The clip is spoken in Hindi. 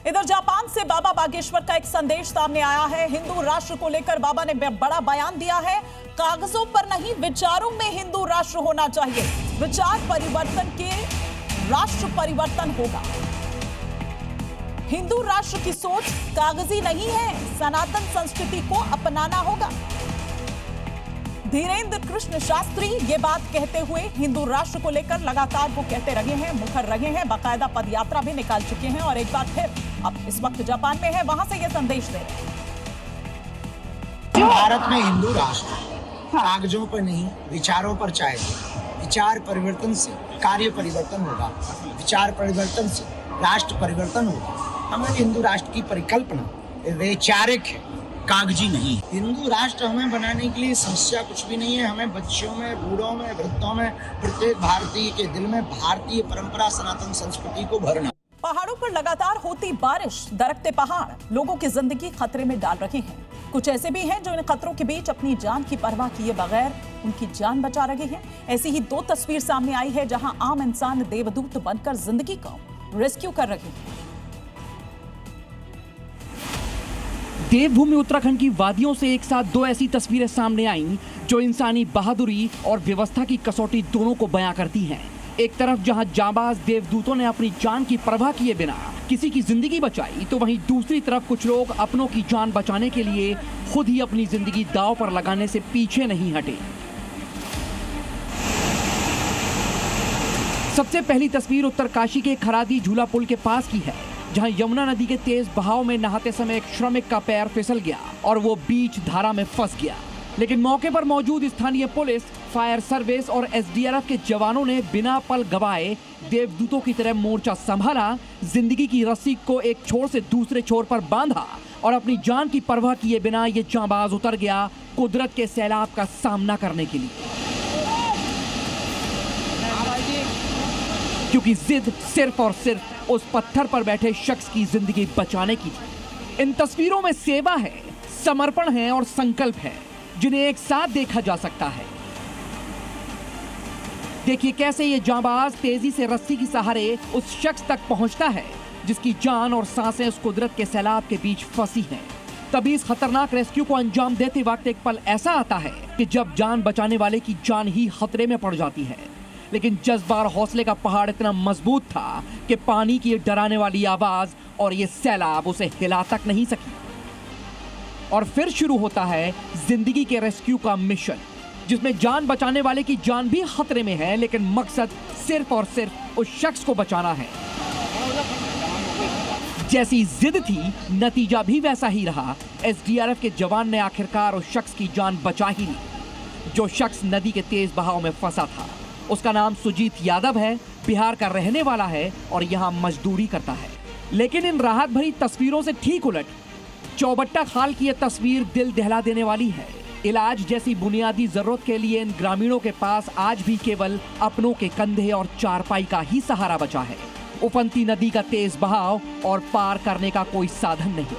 इधर जापान से बाबा बागेश्वर का एक संदेश सामने आया है। हिंदू राष्ट्र को लेकर बाबा ने बड़ा बयान दिया है। कागजों पर नहीं, विचारों में हिंदू राष्ट्र होना चाहिए। विचार परिवर्तन के राष्ट्र परिवर्तन होगा। हिंदू राष्ट्र की सोच कागजी नहीं है, सनातन संस्कृति को अपनाना होगा। धीरेन्द्र कृष्ण शास्त्री ये बात कहते हुए हिंदू राष्ट्र को लेकर लगातार वो कहते रहे हैं, मुखर रहे हैं, बाकायदा पदयात्रा भी निकाल चुके हैं और एक बार फिर अब इस वक्त जापान में है, वहां से ये संदेश दे रहे हैं। भारत में हिंदू राष्ट्र कागजों पर नहीं, विचारों पर चाहिए। विचार परिवर्तन से कार्य परिवर्तन होगा, विचार परिवर्तन से राष्ट्र परिवर्तन होगा। हमारे हिंदू राष्ट्र की परिकल्पना वैचारिक है, कागजी नहीं। हिंदू राष्ट्र हमें बनाने के लिए समस्या कुछ भी नहीं है। हमें बच्चों में, बूढ़ों में, वृद्धों में, प्रत्येक भारतीय के दिल में भारतीय परंपरा, सनातन संस्कृति को भरना। पहाड़ों पर लगातार होती बारिश, दरकते पहाड़ लोगों की जिंदगी खतरे में डाल रहे हैं। कुछ ऐसे भी हैं जो इन खतरों के बीच अपनी जान की परवाह किए बगैर उनकी जान बचा रहे हैं। ऐसी ही दो तस्वीर सामने आई है जहां आम इंसान देवदूत बनकर जिंदगी को रेस्क्यू कर रहे हैं। देवभूमि उत्तराखंड की वादियों से एक साथ दो ऐसी तस्वीरें सामने आईं जो इंसानी बहादुरी और व्यवस्था की कसौटी दोनों को बयां करती हैं। एक तरफ जहां जांबाज देवदूतों ने अपनी जान की परवाह किए बिना किसी की जिंदगी बचाई, तो वहीं दूसरी तरफ कुछ लोग अपनों की जान बचाने के लिए खुद ही अपनी जिंदगी दांव पर लगाने से पीछे नहीं हटे। सबसे पहली तस्वीर उत्तरकाशी के खरादी झूला पुल के पास की है, जहां यमुना नदी के तेज बहाव में नहाते समय एक श्रमिक का पैर फिसल गया और वो बीच धारा में फंस गया। लेकिन मौके पर मौजूद स्थानीय पुलिस, फायर सर्विस और एसडीआरएफ के जवानों ने बिना पल गवाए देवदूतों की तरह मोर्चा संभाला, जिंदगी की रस्सी को एक छोर से दूसरे छोर पर बांधा और अपनी जान की परवाह किए बिना ये जांबाज उतर गया कुदरत के सैलाब का सामना करने के लिए। क्योंकि जिद सिर्फ और सिर्फ उस पत्थर पर बैठे शख्स की जिंदगी बचाने की थी। इन तस्वीरों में सेवा है, समर्पण है और संकल्प है, जिन्हें एक साथ देखा जा सकता है। देखिए कैसे ये जांबाज तेजी से रस्सी की सहारे उस शख्स तक पहुंचता है जिसकी जान और सांसें उस कुदरत के सैलाब के बीच फंसी हैं। तभी इस खतरनाक रेस्क्यू को अंजाम देते वक्त एक पल ऐसा आता है कि जब जान बचाने वाले की जान ही खतरे में पड़ जाती है। लेकिन जज्बा और हौसले का पहाड़ इतना मजबूत था कि पानी की डराने वाली आवाज और ये सैलाब उसे हिला तक नहीं सकी। और फिर शुरू होता है जिंदगी के रेस्क्यू का मिशन, जिसमें जान बचाने वाले की जान भी खतरे में है, लेकिन मकसद सिर्फ और सिर्फ उस शख्स को बचाना है। जैसी जिद थी, नतीजा भी वैसा ही रहा। एसडीआरएफ के जवान ने आखिरकार उस शख्स की जान बचा ही ली, जो शख्स नदी के तेज बहाव में फंसा था। उसका नाम सुजीत यादव है, बिहार का रहने वाला है और यहाँ मजदूरी करता है। लेकिन इन राहत भरी तस्वीरों से ठीक उलट चौबट्टा खाल की यह तस्वीर दिल दहला देने वाली है। इलाज जैसी बुनियादी जरूरत के लिए इन ग्रामीणों के पास आज भी केवल अपनों के कंधे और चारपाई का ही सहारा बचा है। उफनती नदी का तेज बहाव और पार करने का कोई साधन नहीं।